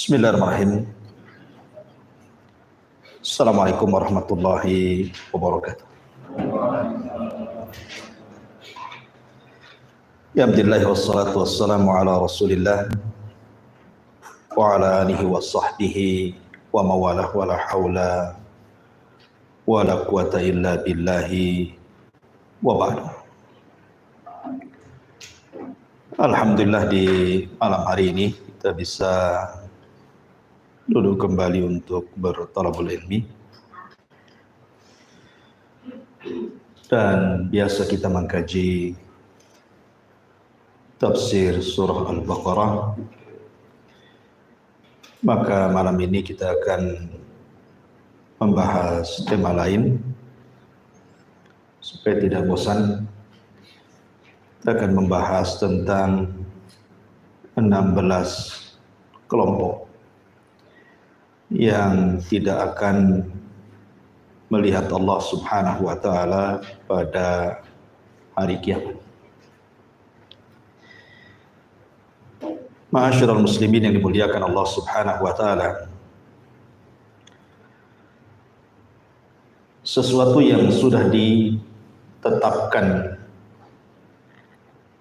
Bismillahirrahmanirrahim. Assalamualaikum warahmatullahi wabarakatuh. Ya Alhamdulillah wassalatu wassalamu ala Rasulillah wa ala alihi wa sahbihi wa mawalah wa la hawla wa la quwata illa billahi wa ba'du. Alhamdulillah di malam hari ini kita bisa duduk kembali untuk bertalabul ilmi, dan biasa kita mengkaji tafsir surah Al-Baqarah. Maka malam ini kita akan membahas tema lain supaya tidak bosan. Kita akan membahas tentang 16 kelompok yang tidak akan melihat Allah Subhanahu wa Ta'ala pada hari kiamat. Ma'asyiral muslimin yang dimuliakan Allah Subhanahu wa Ta'ala, sesuatu yang sudah ditetapkan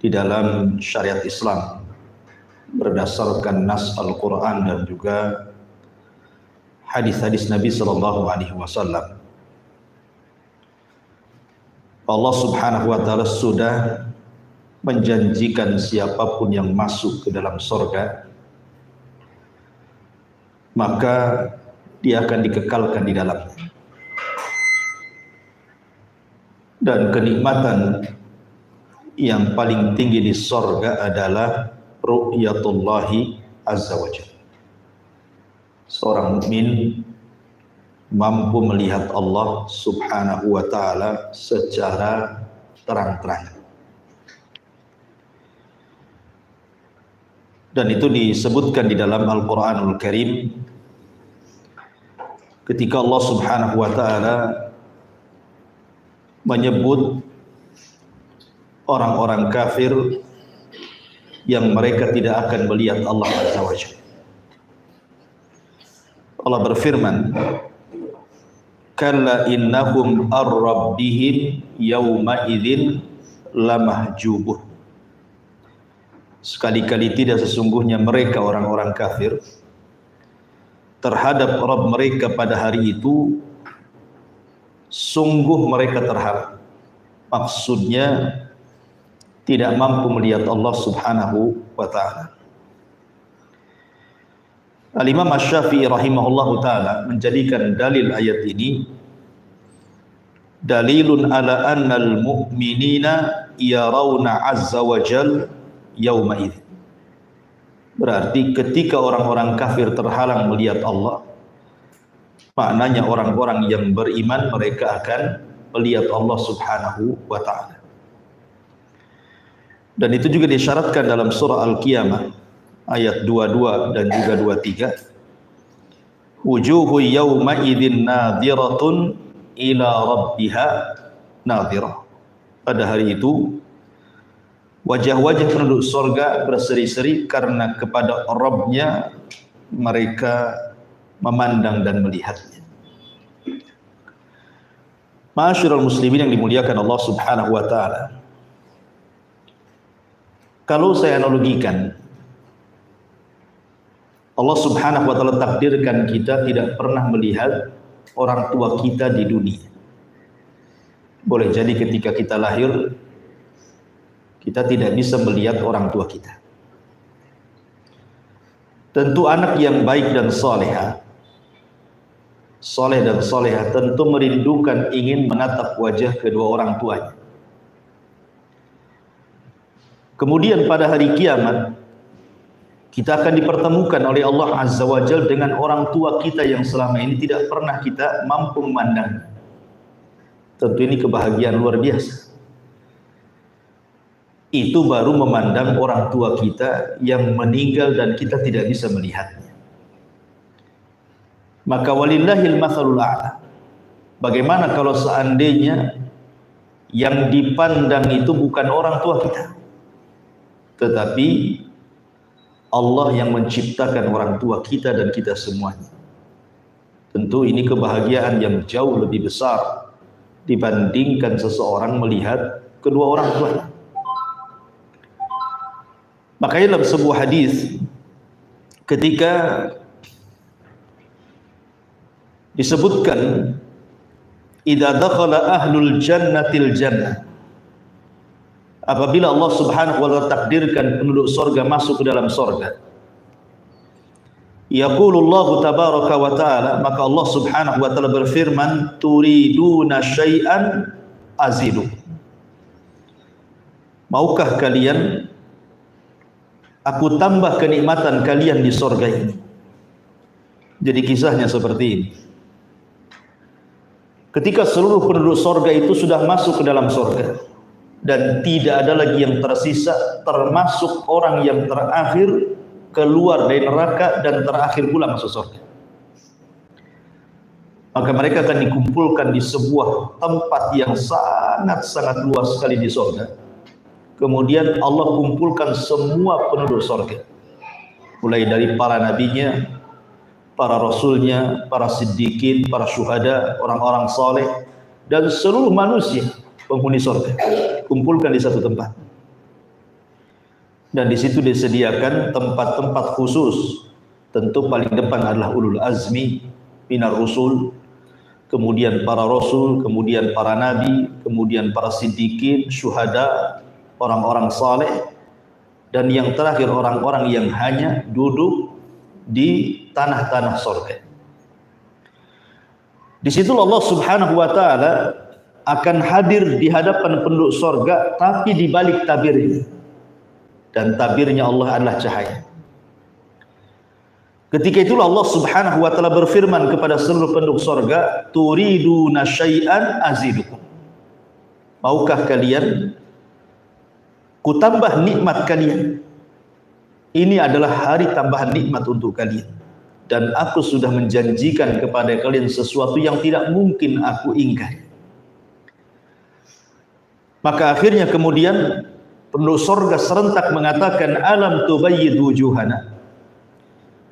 di dalam syariat Islam berdasarkan nas Al-Quran dan juga hadis-hadis Nabi Sallallahu Alaihi Wasallam. Allah Subhanahu Wa Taala sudah menjanjikan siapapun yang masuk ke dalam surga, maka dia akan dikekalkan di dalamnya. Dan kenikmatan yang paling tinggi di surga adalah ru'yatullahi azza wa jalla. Seorang mukmin mampu melihat Allah Subhanahu wa Ta'ala secara terang-terangan. Dan itu disebutkan di dalam Al-Quranul Karim ketika Allah Subhanahu wa Ta'ala menyebut orang-orang kafir yang mereka tidak akan melihat Allah Azza wa Jalla. Allah berfirman, kalla innahum ar-rabbihim yawma idzin lamahjubuh. Sekali-kali tidak, sesungguhnya mereka orang-orang kafir terhadap Rabb mereka pada hari itu sungguh mereka terhalang. Maksudnya tidak mampu melihat Allah Subhanahu wa Ta'ala. Al-Imam Asy-Syafi'i rahimahullahu ta'ala menjadikan dalil ayat ini dalilun ala annal mu'minina yarawna azza wa jal yawma idz. Berarti ketika orang-orang kafir terhalang melihat Allah, maknanya orang-orang yang beriman mereka akan melihat Allah Subhanahu wa Ta'ala. Dan itu juga disyaratkan dalam surah Al-Qiyamah ayat 22 dan juga 23. Wujuhu yawma idzin nadhiratun ila rabbiha nadhirah. Pada hari itu wajah-wajah penduduk surga berseri-seri karena kepada Rabb-nya mereka memandang dan melihatnya. Ma'asyiral muslimin yang dimuliakan Allah Subhanahu wa Ta'ala, kalau saya analogikan, Allah Subhanahu wa Ta'ala takdirkan kita tidak pernah melihat orang tua kita di dunia. Boleh jadi ketika kita lahir kita tidak bisa melihat orang tua kita. Tentu anak yang baik dan soleh dan solehah tentu merindukan, ingin menatap wajah kedua orang tuanya. Kemudian pada hari kiamat kita akan dipertemukan oleh Allah Azza wa Jalla dengan orang tua kita yang selama ini tidak pernah kita mampu memandang. Tentu ini kebahagiaan luar biasa. Itu baru memandang orang tua kita yang meninggal dan kita tidak bisa melihatnya. Maka walillahil matsalul a'la. Bagaimana kalau seandainya yang dipandang itu bukan orang tua kita, tetapi Allah yang menciptakan orang tua kita dan kita semuanya. Tentu ini kebahagiaan yang jauh lebih besar dibandingkan seseorang melihat kedua orang tuanya. Makanya dalam sebuah hadis ketika disebutkan idza dakhala ahlul jannatil jannah, apabila Allah Subhanahu wa taala takdirkan penduduk surga masuk ke dalam surga, yaqulullahu tabaraka wa taala, maka Allah Subhanahu wa taala berfirman, turiduna syai'an azidu, maukah kalian aku tambah kenikmatan kalian di surga ini. Jadi kisahnya seperti ini. Ketika seluruh penduduk surga itu sudah masuk ke dalam surga dan tidak ada lagi yang tersisa, termasuk orang yang terakhir keluar dari neraka dan terakhir pula masuk surga, maka mereka akan dikumpulkan di sebuah tempat yang sangat-sangat luas sekali di surga. Kemudian Allah kumpulkan semua penduduk surga, mulai dari para nabinya, para rasulnya, para siddiqin, para syuhada, orang-orang saleh, dan seluruh manusia penghuni surga kumpulkan di satu tempat. Dan di situ disediakan tempat-tempat khusus. Tentu paling depan adalah ulul azmi minar rusul, kemudian para rasul, kemudian para nabi, kemudian para siddiqin, syuhada, orang-orang saleh, dan yang terakhir orang-orang yang hanya duduk di tanah-tanah surga. Di situ Allah Subhanahu wa taala akan hadir di hadapan penduduk surga, tapi di balik tabirnya. Dan tabirnya Allah adalah cahaya. Ketika itulah Allah Subhanahu wa taala berfirman kepada seluruh penduduk surga, turiduna syai'an azidukum, maukah kalian kutambah nikmat kalian. Ini adalah hari tambahan nikmat untuk kalian, dan aku sudah menjanjikan kepada kalian sesuatu yang tidak mungkin aku ingkari. Maka akhirnya kemudian penduduk surga serentak mengatakan, alam tubayyid wujuhana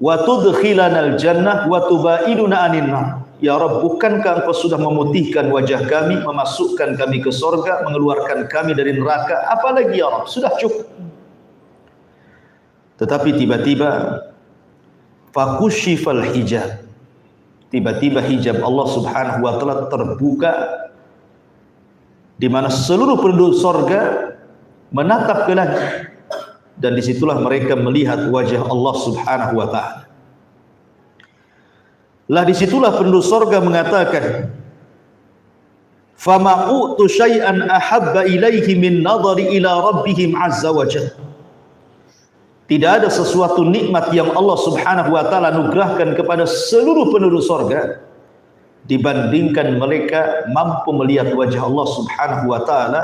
wa tudkhilanal jannah wa tubaiduna anin nar. Ya Rabb, bukankah engkau sudah memutihkan wajah kami, memasukkan kami ke surga, mengeluarkan kami dari neraka? Apalagi ya Rabb, sudah cukup. Tetapi tiba-tiba fakushifal hijab, tiba-tiba hijab Allah Subhanahu wa taala terbuka, di mana seluruh penduduk surga menatap ke langit, dan disitulah mereka melihat wajah Allah Subhanahu wa taala. Lah disitulah penduduk surga mengatakan, fama u'tu syai'an ahabba ilaihi min nadhari ila rabbihim azza wa jalla. Tidak ada sesuatu nikmat yang Allah Subhanahu wa taala anugerahkan kepada seluruh penduduk surga dibandingkan mereka mampu melihat wajah Allah Subhanahu wa taala.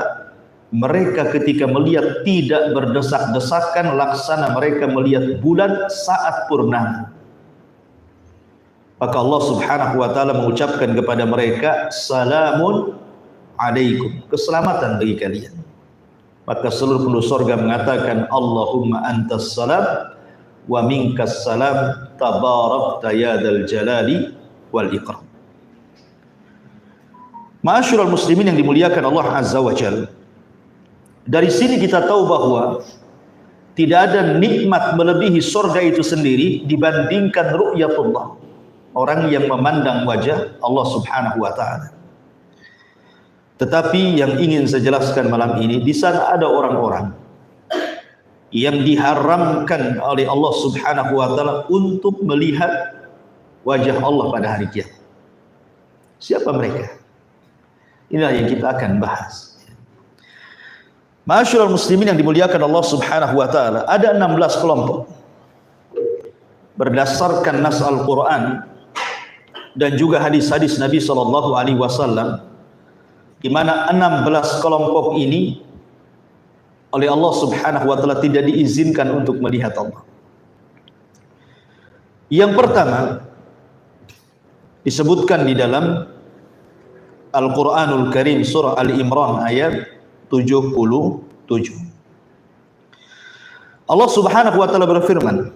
Mereka ketika melihat tidak berdesak-desakan, laksana mereka melihat bulan saat purnama. Maka Allah Subhanahu wa taala mengucapkan kepada mereka, salamun alaikum, keselamatan bagi kalian. Maka seluruh penduduk surga mengatakan, Allahumma antas salam wa minkas salam tabarakta ya dzal jalali wal ikram. Ma'asyiral muslimin yang dimuliakan Allah Azza wa Jalla, dari sini kita tahu bahwa tidak ada nikmat melebihi surga itu sendiri dibandingkan ru'yatullah, orang yang memandang wajah Allah Subhanahu wa taala. Tetapi yang ingin saya jelaskan malam ini, di sana ada orang-orang yang diharamkan oleh Allah Subhanahu wa taala untuk melihat wajah Allah pada hari kiamat. Siapa mereka? Inilah yang kita akan bahas. Ma'asyiral muslimin yang dimuliakan Allah Subhanahu wa taala, ada 16 kelompok berdasarkan nas Al-Qur'an dan juga hadis-hadis Nabi sallallahu alaihi wasallam, di mana 16 kelompok ini oleh Allah Subhanahu wa taala tidak diizinkan untuk melihat Allah. Yang pertama disebutkan di dalam Al-Qur'anul Karim surah Ali Imran ayat 77. Allah Subhanahu wa taala berfirman,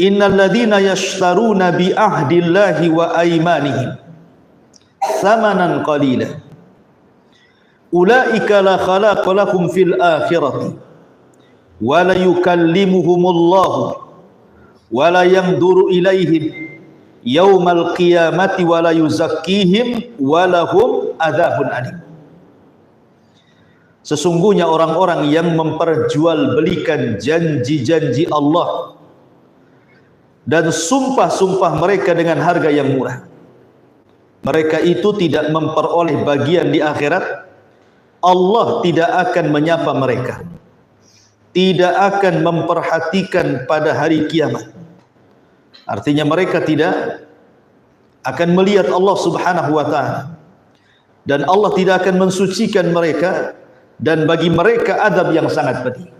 "Innal ladzina yashtaruna bi ahdillahi wa aymanihim thamanan qalila ulaika la khalaqa lahum fil akhirati wa la yukallimuhumullahu wa la yanzuru ilaihim yaumal qiyamati wa la yuzakkihim wa lahum adzabun alim." Sesungguhnya orang-orang yang memperjualbelikan janji-janji Allah dan sumpah-sumpah mereka dengan harga yang murah, mereka itu tidak memperoleh bagian di akhirat. Allah tidak akan menyapa mereka, tidak akan memperhatikan pada hari kiamat. Artinya mereka tidak akan melihat Allah Subhanahu wa taala, dan Allah tidak akan mensucikan mereka, dan bagi mereka adab yang sangat pedih.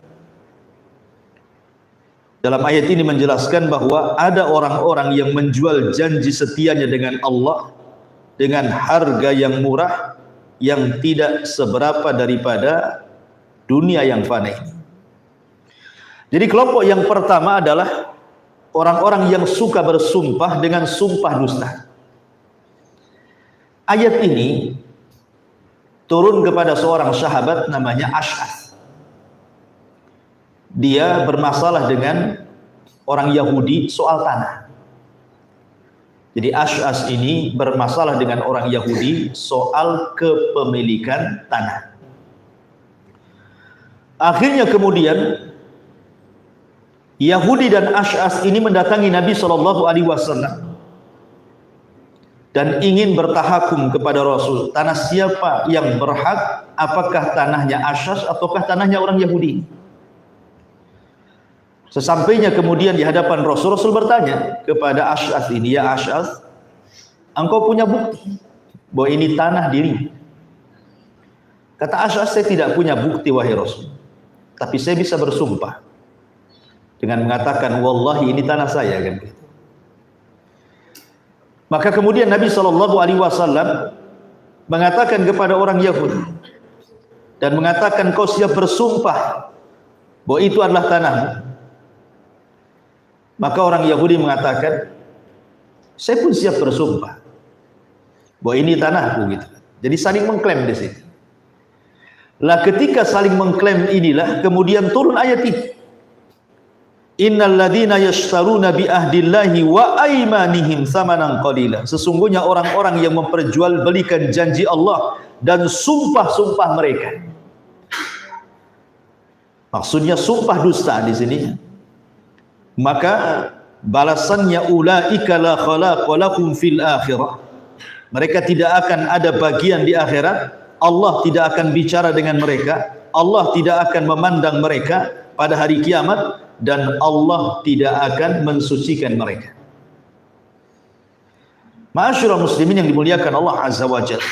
Dalam ayat ini menjelaskan bahwa ada orang-orang yang menjual janji setianya dengan Allah dengan harga yang murah, yang tidak seberapa daripada dunia yang fana ini. Jadi kelompok yang pertama adalah orang-orang yang suka bersumpah dengan sumpah dusta. Ayat ini turun kepada seorang sahabat namanya Ash'ath. Dia bermasalah dengan orang Yahudi soal tanah. Jadi Ash'ath ini bermasalah dengan orang Yahudi soal kepemilikan tanah. Akhirnya kemudian Yahudi dan Ash'ath ini mendatangi Nabi SAW dan ingin bertahakum kepada Rasul. Tanah siapa yang berhak? Apakah tanahnya Ash'ath ataukah tanahnya orang Yahudi? Sesampainya kemudian di hadapan Rasul, Rasul bertanya kepada Ash'ath ini, "Ya Ash'ath, engkau punya bukti bahwa ini tanah diri?" Kata Ash'ath, "Saya tidak punya bukti wahai Rasul, tapi saya bisa bersumpah dengan mengatakan, wallahi ini tanah saya," kan gitu. Maka kemudian Nabi SAW mengatakan kepada orang Yahudi dan mengatakan, "Kau siap bersumpah bahwa itu adalah tanahmu?" Maka orang Yahudi mengatakan, "Saya pun siap bersumpah bahwa ini tanahku," gitu. Jadi saling mengklaim di sini. Lah ketika saling mengklaim inilah kemudian turun ayat ini. Innal ladzina yashtaruna bi ahdillahi wa aymanihim tsamanan qalila. Sesungguhnya orang-orang yang memperjualbelikan janji Allah dan sumpah-sumpah mereka. Maksudnya sumpah dusta di sini. Maka balasannya ulaika la khalaqa lahum fil akhirah. Mereka tidak akan ada bagian di akhirat. Allah tidak akan bicara dengan mereka. Allah tidak akan memandang mereka pada hari kiamat, dan Allah tidak akan mensucikan mereka. Ma'asyiral muslimin yang dimuliakan Allah Azza wa Jalla.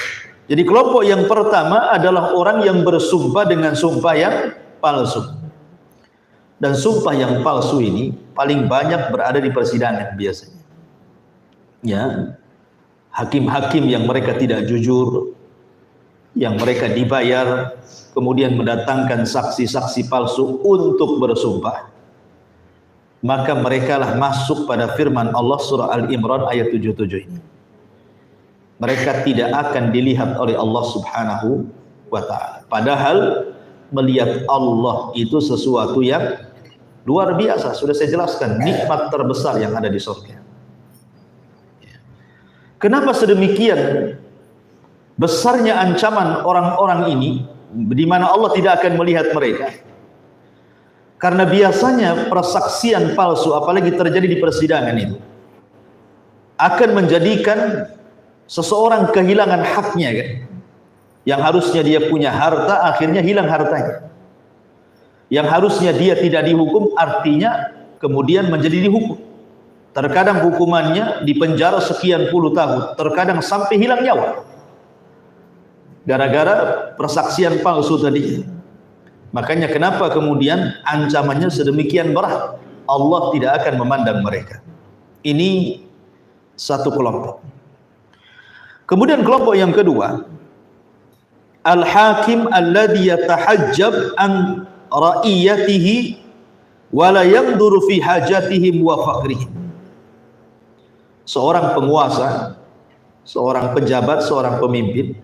Jadi kelompok yang pertama adalah orang yang bersumpah dengan sumpah yang palsu. Dan sumpah yang palsu ini paling banyak berada di persidangan biasanya. Ya, hakim-hakim yang mereka tidak jujur, yang mereka dibayar, kemudian mendatangkan saksi-saksi palsu untuk bersumpah. Maka merekalah masuk pada firman Allah surah Al-Imran ayat 77 ini. Mereka tidak akan dilihat oleh Allah Subhanahu wa ta'ala. Padahal melihat Allah itu sesuatu yang luar biasa. Sudah saya jelaskan, nikmat terbesar yang ada di surga. Kenapa sedemikian besarnya ancaman orang-orang ini, di mana Allah tidak akan melihat mereka? Karena biasanya persaksian palsu, apalagi terjadi di persidangan itu, akan menjadikan seseorang kehilangan haknya, kan? Yang harusnya dia punya harta, akhirnya hilang hartanya. Yang harusnya dia tidak dihukum, artinya kemudian menjadi dihukum. Terkadang hukumannya dipenjara sekian puluh tahun, terkadang sampai hilang nyawa, gara-gara persaksian palsu tadi. Makanya kenapa kemudian ancamannya sedemikian berat? Allah tidak akan memandang mereka. Ini satu kelompok. Kemudian kelompok yang kedua, al-hakim alladhi yatahajjab an ra'iyatihi wa la yanzuru fi hajatihim wa faqrihim. Seorang penguasa, seorang pejabat, seorang pemimpin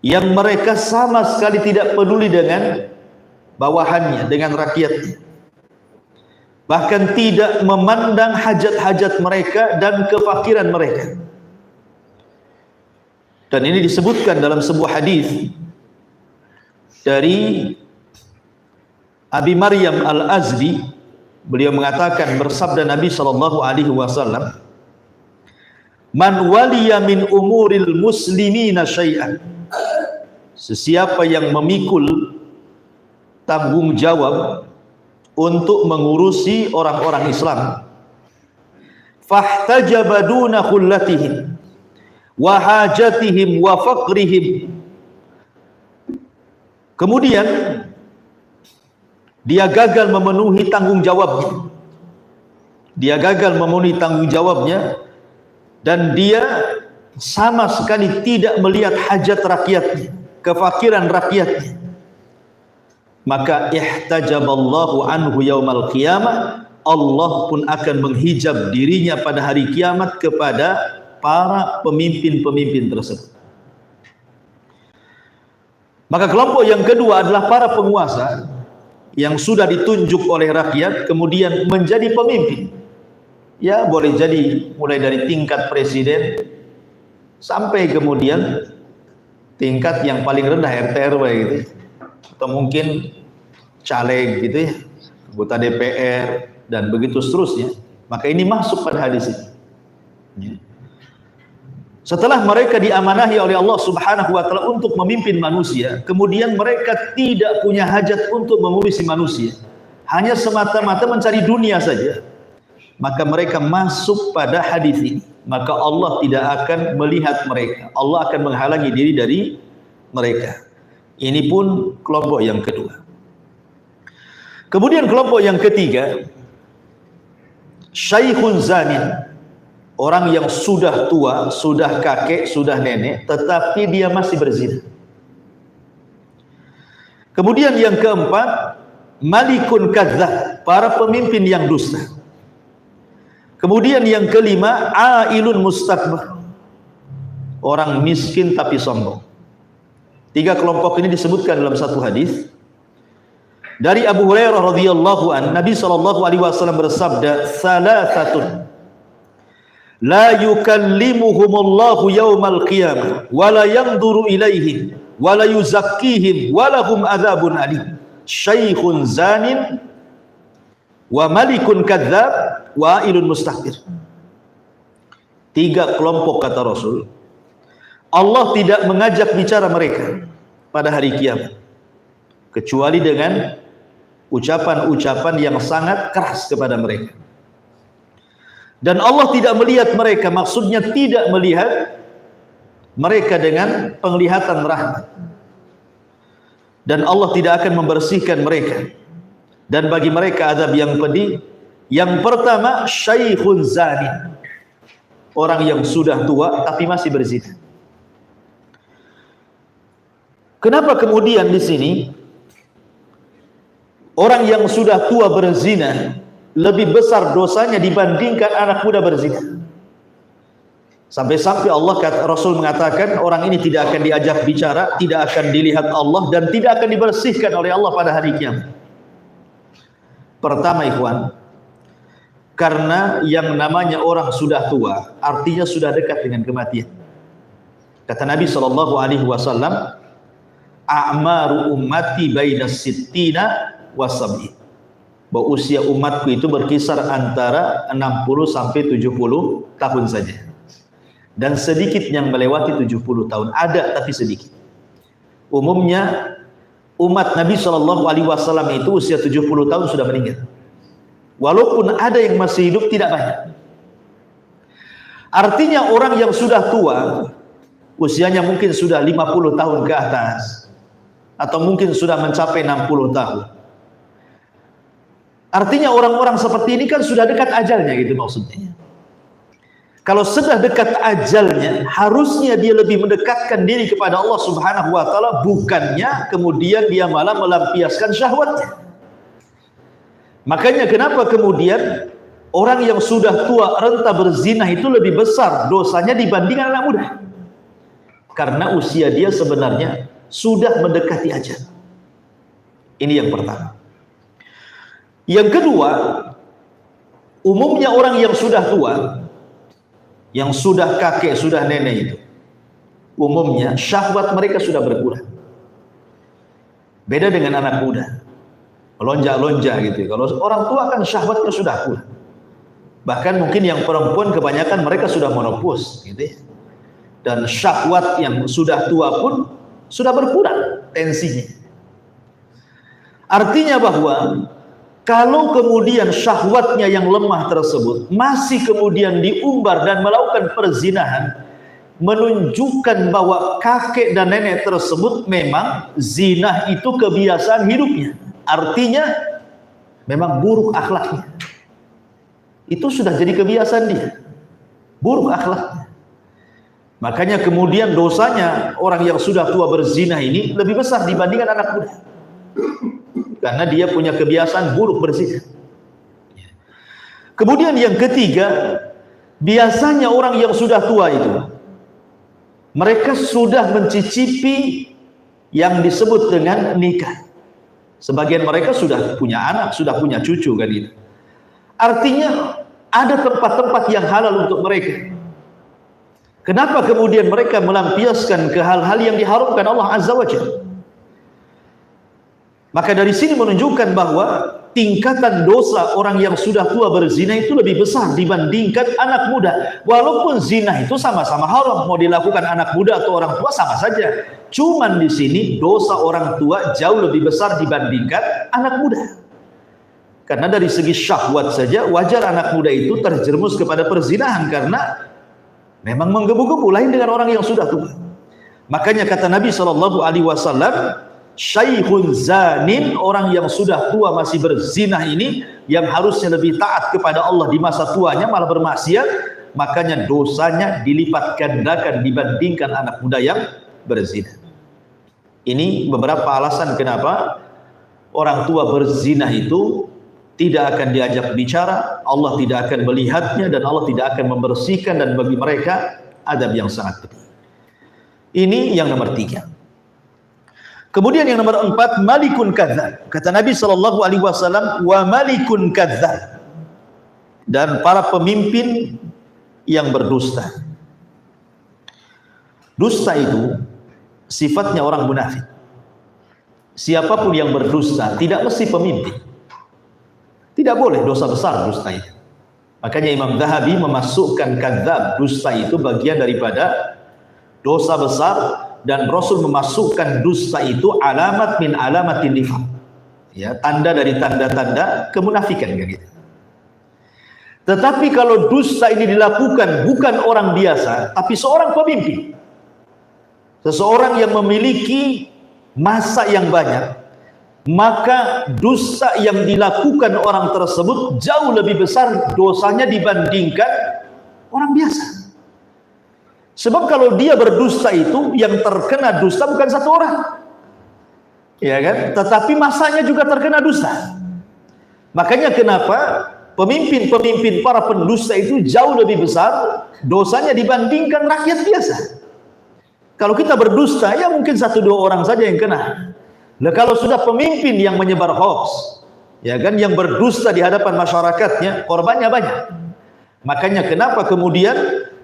yang mereka sama sekali tidak peduli dengan bawahannya, dengan rakyatnya, bahkan tidak memandang hajat-hajat mereka dan kefakiran mereka. Dan ini disebutkan dalam sebuah hadis dari Abi Maryam Al-Azdi. Beliau mengatakan, bersabda Nabi SAW, "Man waliya min umuril muslimina syai'an." Sesiapa yang memikul tanggung jawab untuk mengurusi orang-orang Islam, fahtajaba duna khullatihim wa hajatihim wa faqrihim, kemudian dia gagal memenuhi tanggung jawabnya, dan dia sama sekali tidak melihat hajat rakyatnya, kefakiran rakyatnya, maka ihtajaballahu anhu yaumal qiyamah, Allah pun akan menghijab dirinya pada hari kiamat kepada para pemimpin-pemimpin tersebut. Maka kelompok yang kedua adalah para penguasa yang sudah ditunjuk oleh rakyat kemudian menjadi pemimpin. Ya, boleh jadi mulai dari tingkat presiden sampai kemudian tingkat yang paling rendah RT RW gitu, atau mungkin caleg gitu ya, anggota DPR dan begitu seterusnya. Maka ini masuk pada hadis ini. Setelah mereka diamanahi oleh Allah Subhanahu wa taala untuk memimpin manusia, kemudian mereka tidak punya hajat untuk mengurusi manusia, hanya semata-mata mencari dunia saja, maka mereka masuk pada hadis ini. Maka Allah tidak akan melihat mereka, Allah akan menghalangi diri dari mereka. Ini pun kelompok yang kedua. Kemudian kelompok yang ketiga, syaikhun zanin, orang yang sudah tua, sudah kakek, sudah nenek, tetapi dia masih berzina. Kemudian yang keempat, malikun kadzdzab, para pemimpin yang dusta. Kemudian yang kelima, ailun mustakbar, orang miskin tapi sombong. Tiga kelompok ini disebutkan dalam satu hadis dari Abu Hurairah radhiyallahu an. Nabi SAW bersabda, "Salasatun la yukallimuhumullahu yaumal qiyamah wa la yanzuru ilaihim wa la yuzakkihim wa lahum adzabun alim, syaikhun zanin wa malikun kadzdzab wa ailun mustakbir." Tiga kelompok, kata Rasul, Allah tidak mengajak bicara mereka pada hari kiamat kecuali dengan ucapan-ucapan yang sangat keras kepada mereka. Dan Allah tidak melihat mereka, maksudnya tidak melihat mereka dengan penglihatan rahmat. Dan Allah tidak akan membersihkan mereka. Dan bagi mereka azab yang pedih. Yang pertama, syaikhun zani, orang yang sudah tua tapi masih berzina. Kenapa kemudian di sini orang yang sudah tua berzina lebih besar dosanya dibandingkan anak muda berzina? Sampai-sampai Allah, kata Rasul mengatakan, orang ini tidak akan diajak bicara, tidak akan dilihat Allah, dan tidak akan dibersihkan oleh Allah pada hari kiamat. Pertama, ikhwan, karena yang namanya orang sudah tua artinya sudah dekat dengan kematian. Kata Nabi SAW, a'maru ummati baina sittina wa sab'in, bahwa usia umatku itu berkisar antara 60 sampai 70 tahun saja. Dan sedikit yang melewati 70 tahun, ada tapi sedikit. Umumnya umat Nabi SAW itu usia 70 tahun sudah meninggal. Walaupun ada yang masih hidup, tidak banyak. Artinya orang yang sudah tua, usianya mungkin sudah 50 tahun ke atas, atau mungkin sudah mencapai 60 tahun. Artinya orang-orang seperti ini kan sudah dekat ajalnya, gitu maksudnya. Kalau sudah dekat ajalnya, harusnya dia lebih mendekatkan diri kepada Allah Subhanahu wa taala, bukannya kemudian dia malah melampiaskan syahwatnya. Makanya kenapa kemudian orang yang sudah tua renta berzina itu lebih besar dosanya dibandingkan anak muda? Karena usia dia sebenarnya sudah mendekati ajal. Ini yang pertama. Yang kedua, umumnya orang yang sudah tua, yang sudah kakek, sudah nenek itu, umumnya syahwat mereka sudah berkurang. Beda dengan anak muda, melonjak-lonjak gitu. Kalau orang tua kan syahwatnya sudah kurang. Bahkan mungkin yang perempuan kebanyakan mereka sudah menopause gitu ya. Dan syahwat yang sudah tua pun sudah berkurang tensinya. Artinya bahwa kalau kemudian syahwatnya yang lemah tersebut masih kemudian diumbar dan melakukan perzinahan, menunjukkan bahwa kakek dan nenek tersebut memang zina itu kebiasaan hidupnya. Artinya memang buruk akhlaknya. Itu sudah jadi kebiasaan dia, buruk akhlaknya. Makanya kemudian dosanya orang yang sudah tua berzina ini lebih besar dibandingkan anak muda, karena dia punya kebiasaan buruk berzina. Kemudian yang ketiga, biasanya orang yang sudah tua itu mereka sudah mencicipi yang disebut dengan nikah. Sebagian mereka sudah punya anak, sudah punya cucu kan itu. Artinya ada tempat-tempat yang halal untuk mereka. Kenapa kemudian mereka melampiaskan ke hal-hal yang diharamkan Allah Azza wa Jalla? Maka dari sini menunjukkan bahwa tingkatan dosa orang yang sudah tua berzina itu lebih besar dibandingkan anak muda. Walaupun zina itu sama-sama haram, mau dilakukan anak muda atau orang tua sama saja. Cuman di sini dosa orang tua jauh lebih besar dibandingkan anak muda. Karena dari segi syahwat saja wajar anak muda itu terjerumus kepada perzinahan karena memang menggebu-gebu, lain dengan orang yang sudah tua. Makanya kata Nabi SAW, syaikhun zanin, orang yang sudah tua masih berzina ini, yang harusnya lebih taat kepada Allah di masa tuanya malah bermaksiat, makanya dosanya dilipat gandakan dibandingkan anak muda yang berzina. Ini beberapa alasan kenapa orang tua berzina itu tidak akan diajak bicara, Allah tidak akan melihatnya, dan Allah tidak akan membersihkan, dan bagi mereka adab yang sangat pedih. Ini yang nomor 3. Kemudian yang nomor 4, malikun kadzdzab. Kata Nabi SAW, wa malikun kadzdzab. Dan para pemimpin yang berdusta. Dusta itu sifatnya orang munafik. Siapapun yang berdusta tidak mesti pemimpin. Tidak boleh, dosa besar dusta itu. Makanya Imam Zahabi memasukkan kadzdzab, dusta itu bagian daripada dosa besar, dan Rasul memasukkan dusta itu alamat min alamatin nifaq. Ya, tanda dari tanda-tanda kemunafikan kayak gitu. Tetapi kalau dusta ini dilakukan bukan orang biasa, tapi seorang pemimpin, seseorang yang memiliki masa yang banyak, maka dosa yang dilakukan orang tersebut jauh lebih besar dosanya dibandingkan orang biasa. Sebab kalau dia berdusta itu, yang terkena dusta bukan satu orang, ya kan? Tetapi masanya juga terkena dusta. Makanya kenapa pemimpin-pemimpin para pendusta itu jauh lebih besar dosanya dibandingkan rakyat biasa. Kalau kita berdusta, ya mungkin 1-2 orang saja yang kena. Nah, kalau sudah pemimpin yang menyebar hoax, ya kan, yang berdusta di hadapan masyarakatnya, korbannya banyak. Makanya kenapa kemudian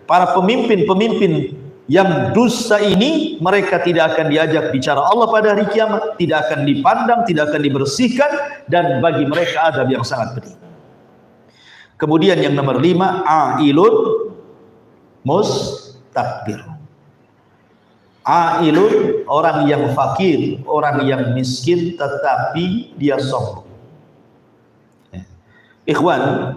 para pemimpin-pemimpin yang dusta ini, mereka tidak akan diajak bicara Allah pada hari kiamat, tidak akan dipandang, tidak akan dibersihkan, dan bagi mereka adab yang sangat pedih. Kemudian yang nomor 5, ailun mustakbir. Ailun, orang yang fakir, orang yang miskin tetapi dia sombong. Ikhwan,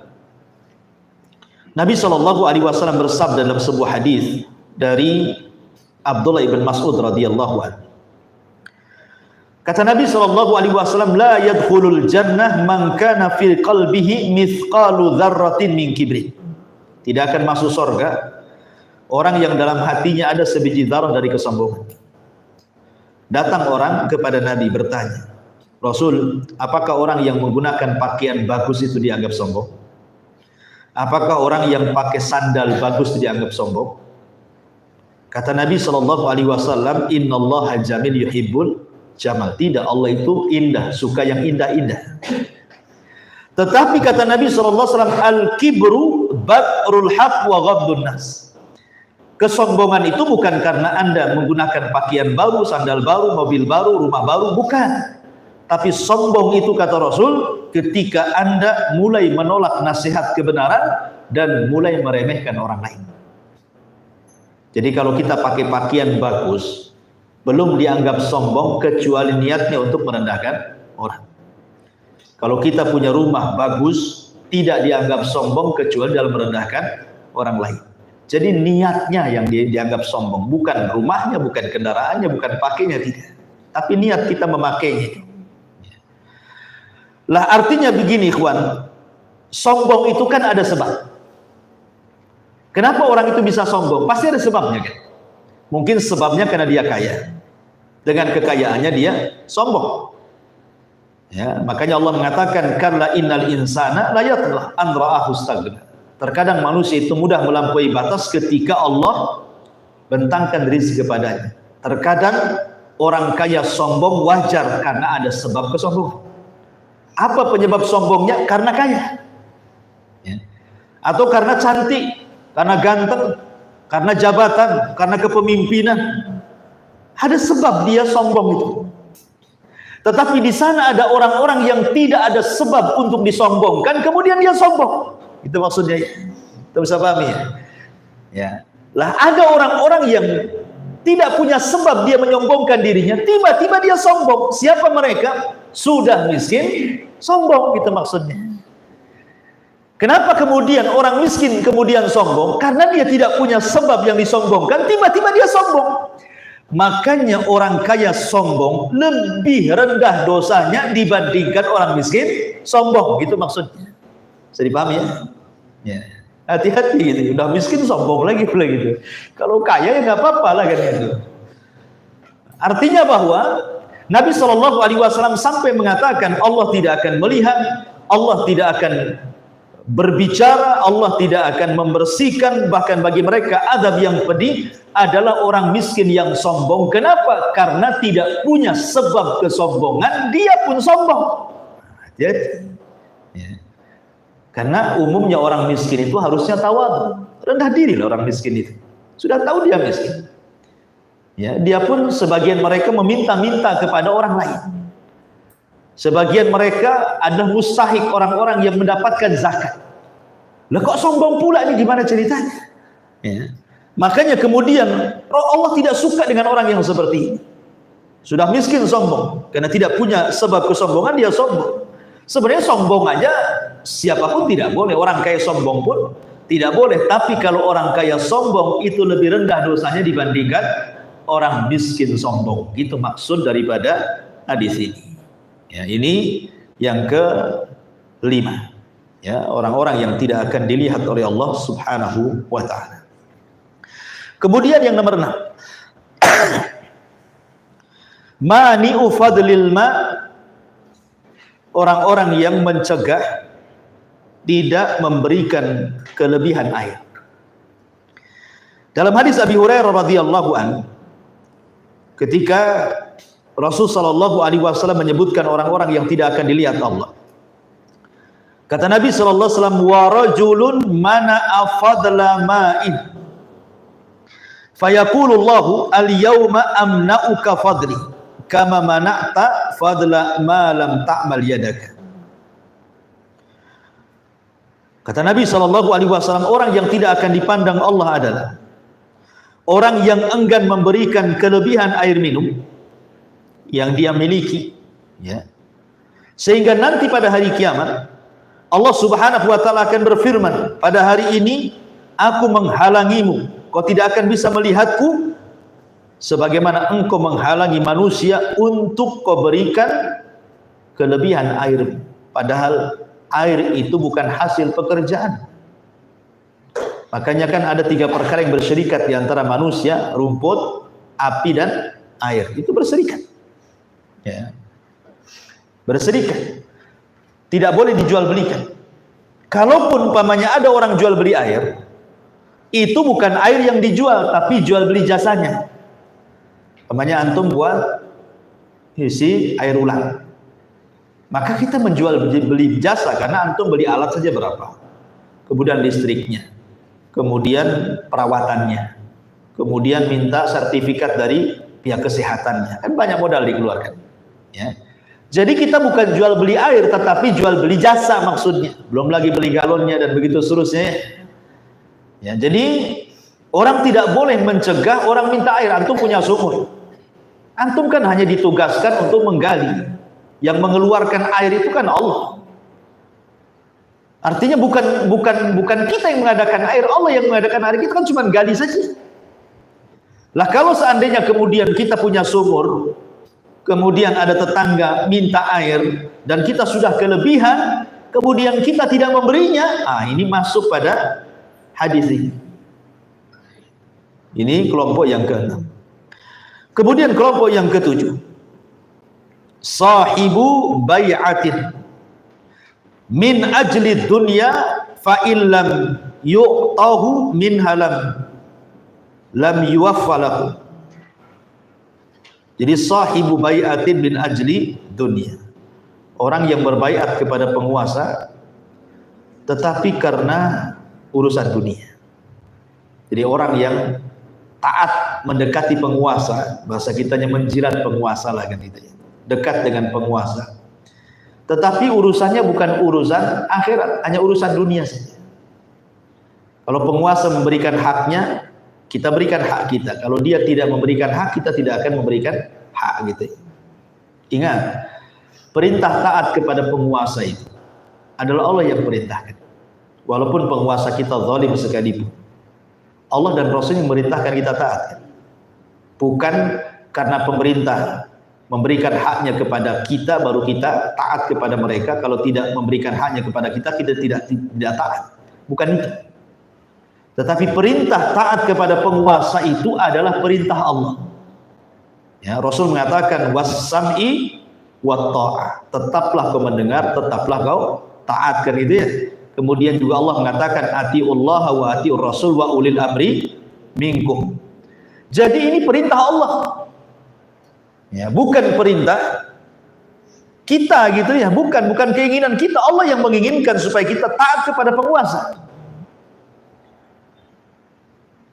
Nabi SAW bersabda dalam sebuah hadis dari Abdullah ibn Mas'ud radhiyallahu anhu. Kata Nabi SAW, la yadkhulul jannah man kana fil qalbihi mithqalu dzarratin min kibrin. Tidak akan masuk surga orang yang dalam hatinya ada sebiji zarah dari kesombongan. Datang orang kepada Nabi bertanya, Rasul, apakah orang yang menggunakan pakaian bagus itu dianggap sombong? Apakah orang yang pakai sandal bagus itu dianggap sombong? Kata Nabi SAW, Innallaha jamil yuhibbul jamal. Tidak, Allah itu indah, suka yang indah-indah. Tetapi kata Nabi SAW, Al-kibru batrul haq wa ghabdun nas. Kesombongan itu bukan karena Anda menggunakan pakaian baru, sandal baru, mobil baru, rumah baru, bukan. Tapi sombong itu kata Rasul ketika Anda mulai menolak nasihat kebenaran dan mulai meremehkan orang lain. Jadi kalau kita pakai pakaian bagus, belum dianggap sombong kecuali niatnya untuk merendahkan orang. Kalau kita punya rumah bagus, tidak dianggap sombong kecuali dalam merendahkan orang lain. Jadi niatnya yang dianggap sombong, bukan rumahnya, bukan kendaraannya, bukan pakainya, tidak. Tapi niat kita memakainya. Lah artinya begini ikhwan, sombong itu kan ada sebab. Kenapa orang itu bisa sombong? Pasti ada sebabnya kan. Mungkin sebabnya karena dia kaya. Dengan kekayaannya dia sombong. Ya, makanya Allah mengatakan kalla innal insana la yatgha an ra'ahu istaghna. Terkadang manusia itu mudah melampaui batas ketika Allah bentangkan rezeki kepadanya. Terkadang orang kaya sombong wajar karena ada sebab kesombongan. Apa penyebab sombongnya? Karena kaya, ya. Atau karena cantik, karena ganteng, karena jabatan, karena kepemimpinan. Ada sebab dia sombong itu. Tetapi di sana ada orang-orang yang tidak ada sebab untuk disombongkan, kemudian dia sombong. Itu maksudnya. Kita bisa pahami ya? Ya. Lah ada orang-orang yang tidak punya sebab dia menyombongkan dirinya, tiba-tiba dia sombong. Siapa mereka? Sudah miskin, sombong, itu maksudnya. Kenapa kemudian orang miskin kemudian sombong? Karena dia tidak punya sebab yang disombongkan, tiba-tiba dia sombong. Makanya orang kaya sombong lebih rendah dosanya dibandingkan orang miskin sombong, gitu maksudnya. Bisa dipahami ya? Ya. Hati-hati gitu. Udah miskin sombong lagi pula gitu. Kalau kaya ya nggak apa-apa lah kan gitu. Artinya bahwa Nabi SAW sampai mengatakan Allah tidak akan melihat, Allah tidak akan berbicara, Allah tidak akan membersihkan. Bahkan bagi mereka adab yang pedih adalah orang miskin yang sombong. Kenapa? Karena tidak punya sebab kesombongan, dia pun sombong. Jadi, ya. Karena umumnya orang miskin itu harusnya tawadhu, rendah diri lah orang miskin itu. Sudah tahu dia miskin. Ya, dia pun sebagian mereka meminta-minta kepada orang lain. Sebagian mereka adalah mustahik, orang-orang yang mendapatkan zakat. Lah kok sombong pula ini, gimana ceritanya? Ya. Makanya kemudian Allah tidak suka dengan orang yang seperti ini. Sudah miskin sombong, karena tidak punya sebab kesombongan dia sombong. Sebenarnya sombong aja siapapun tidak boleh, orang kaya sombong pun tidak boleh. Tapi kalau orang kaya sombong itu lebih rendah dosanya dibandingkan orang miskin sombong. Itu maksud daripada hadis ini. Ya, ini yang kelima. Ya, orang-orang yang tidak akan dilihat oleh Allah Subhanahu wa taala. Kemudian yang nomor 6. Mani'u fadlil ma, orang-orang yang mencegah tidak memberikan kelebihan air. Dalam hadis Abi Hurairah radhiyallahu anhu, ketika Rasul sallallahu alaihi wasallam menyebutkan orang-orang yang tidak akan dilihat Allah, kata Nabi sallallahu alaihi wasallam, wa rajulun mana'a fadla ma'in fayaqulu Allahu al-yawma amna'uka fadli kama mana'ta fadla ma lam ta'mal yadaka. Kata Nabi SAW, orang yang tidak akan dipandang Allah adalah orang yang enggan memberikan kelebihan air minum yang dia miliki, ya. Sehingga nanti pada hari kiamat Allah Subhanahu wa taala akan berfirman, pada hari ini aku menghalangimu, kau tidak akan bisa melihatku sebagaimana engkau menghalangi manusia untuk kau berikan kelebihan air. Padahal air itu bukan hasil pekerjaan. Makanya kan ada 3 perkara yang berserikat di antara manusia: rumput, api, dan air. Itu berserikat. Ya. berserikat. Tidak boleh dijual belikan. Kalaupun umpamanya ada orang jual beli air, itu bukan air yang dijual, tapi jual beli jasanya. Umpamanya antum buat isi air ulang, maka kita menjual beli jasa karena antum beli alat saja berapa, kemudian listriknya, kemudian perawatannya, kemudian minta sertifikat dari pihak kesehatannya, kan banyak modal dikeluarkan, ya. Jadi kita bukan jual beli air, tetapi jual beli jasa maksudnya. Belum lagi beli galonnya dan begitu seterusnya. Ya, jadi orang tidak boleh mencegah orang minta air. Antum punya sumur, antum kan hanya ditugaskan untuk menggali. Yang mengeluarkan air itu kan Allah. Artinya bukan kita yang mengadakan air, Allah yang mengadakan air. Kita kan cuma gali saja. Lah kalau seandainya kemudian kita punya sumur, kemudian ada tetangga minta air dan kita sudah kelebihan, kemudian kita tidak memberinya, ini masuk pada hadis ini. Ini kelompok yang ke-6. Kemudian kelompok yang ke-7, sahibu bai'atin min ajli dunya fa illam yu'tahu min halam lam yuwaffalahu. Jadi sahibu bai'atin min ajli dunia, orang yang berbaiat kepada penguasa tetapi karena urusan dunia. Jadi orang yang taat mendekati penguasa, bahasa kitanya menjilat penguasa lah kan itu ya. Dekat dengan penguasa, tetapi urusannya bukan urusan akhirat, hanya urusan dunia saja. Kalau penguasa memberikan haknya, kita berikan hak kita. Kalau dia tidak memberikan hak, kita tidak akan memberikan hak gitu. Ingat, perintah taat kepada penguasa itu adalah Allah yang perintahkan. Walaupun penguasa kita zalim sekalipun, Allah dan Rasul yang memerintahkan kita taat. Bukan karena pemerintah memberikan haknya kepada kita baru kita taat kepada mereka. Kalau tidak memberikan haknya kepada kita, kita tidak taat. Bukan itu. Tetapi perintah taat kepada penguasa itu adalah perintah Allah. Ya, Rasul mengatakan was-sam'i wat-tha'ah. Tetaplah kau mendengar, tetaplah kau taatkan itu ya. Kemudian juga Allah mengatakan atiullah wa atiur rasul wa ulil amri minkum. Jadi ini perintah Allah. Ya, bukan perintah kita gitu ya, bukan keinginan kita. Allah yang menginginkan supaya kita taat kepada penguasa.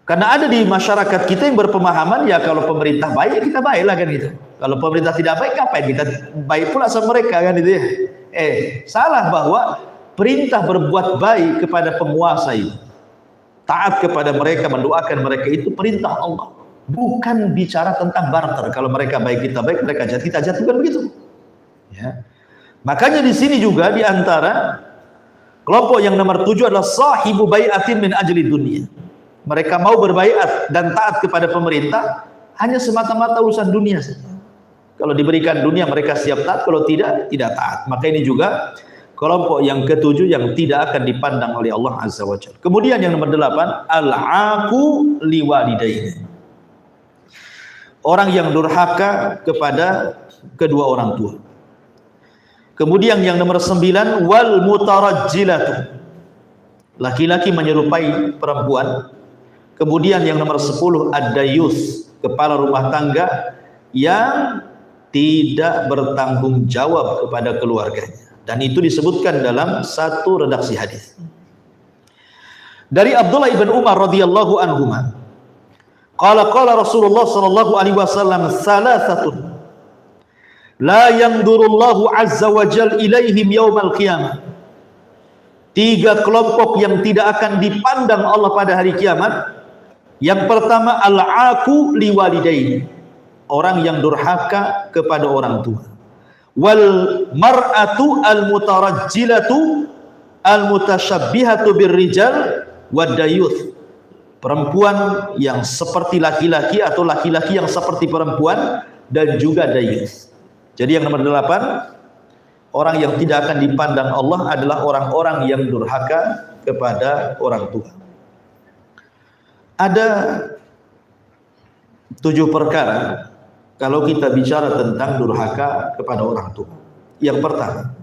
Karena ada di masyarakat kita yang berpemahaman, ya kalau pemerintah baik, ya kita baiklah kan gitu. Kalau pemerintah tidak baik, ngapain kita baik pula sama mereka kan gitu ya. Salah bahwa perintah berbuat baik kepada penguasa itu, taat kepada mereka, mendoakan mereka itu perintah Allah. Bukan bicara tentang barter. Kalau mereka baik kita baik, mereka jahat kita jahat, bukan begitu. Ya. Makanya di sini juga di antara kelompok yang nomor 7 adalah sahibu bai'atin min ajli dunia. Mereka mau berbaiat dan taat kepada pemerintah hanya semata-mata urusan dunia saja. Kalau diberikan dunia mereka siap taat, kalau tidak taat. Maka ini juga kelompok yang ke-7 yang tidak akan dipandang oleh Allah Azza wa Jalla. Kemudian yang nomor 8, al-aqu liwalidaini. Orang yang durhaka kepada kedua orang tua. Kemudian yang nomor 9, wal mutarajjilatu. Laki-laki menyerupai perempuan. Kemudian yang nomor 10, ad-dayus, kepala rumah tangga yang tidak bertanggung jawab kepada keluarganya. Dan itu disebutkan dalam satu redaksi hadis. Dari Abdullah ibn Umar radhiyallahu anhuma, qala Rasulullah sallallahu alaihi wasallam, salasatun la yanzurullahu azza wa jalla ilaihim yaumal qiyamah. 3 kelompok yang tidak akan dipandang Allah pada hari kiamat. Yang pertama, al-aqu liwalidaini, orang yang durhaka kepada orang tua. Wal mar'atu al-mutarajjilatu al-mutasyabbihatu birrijal wad-dayuth, perempuan yang seperti laki-laki atau laki-laki yang seperti perempuan, dan juga dayuth. Jadi yang nomor 8, orang yang tidak akan dipandang Allah adalah orang-orang yang durhaka kepada orang tua. Ada 7 perkara kalau kita bicara tentang durhaka kepada orang tua. Yang pertama,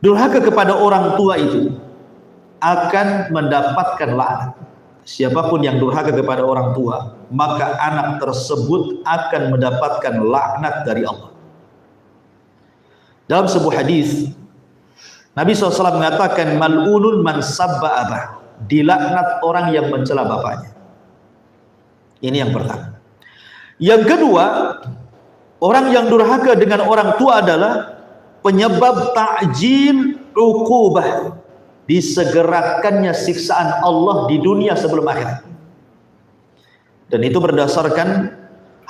durhaka kepada orang tua itu akan mendapatkan laknat. Siapapun yang durhaka kepada orang tua, maka anak tersebut akan mendapatkan laknat dari Allah. Dalam sebuah hadis, Nabi SAW mengatakan, mal'unun man sabba abah, dilaknat orang yang mencela bapaknya. Ini yang pertama. Yang kedua, orang yang durhaka dengan orang tua adalah penyebab ta'jil uqubah, disegerakannya siksaan Allah di dunia sebelum akhirat. Dan itu berdasarkan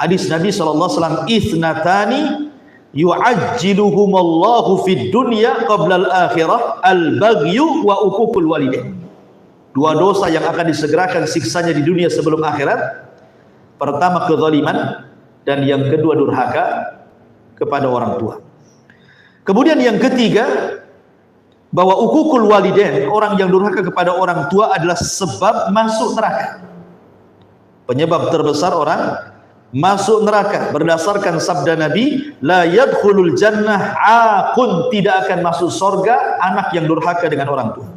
hadis Nabi SAW, ithnatani yu'ajjiluhumallahu fid dunya qabla al-akhirah, al-baghyu wa uququl walidain. Dua dosa yang akan disegerakan siksanya di dunia sebelum akhirat. Pertama, kezaliman, dan yang kedua, durhaka kepada orang tua. Kemudian yang ketiga, bahwa uququl walidain, orang yang durhaka kepada orang tua adalah sebab masuk neraka. Penyebab terbesar orang masuk neraka berdasarkan sabda Nabi, la yadkhulul jannah aqun, tidak akan masuk surga anak yang durhaka dengan orang tua.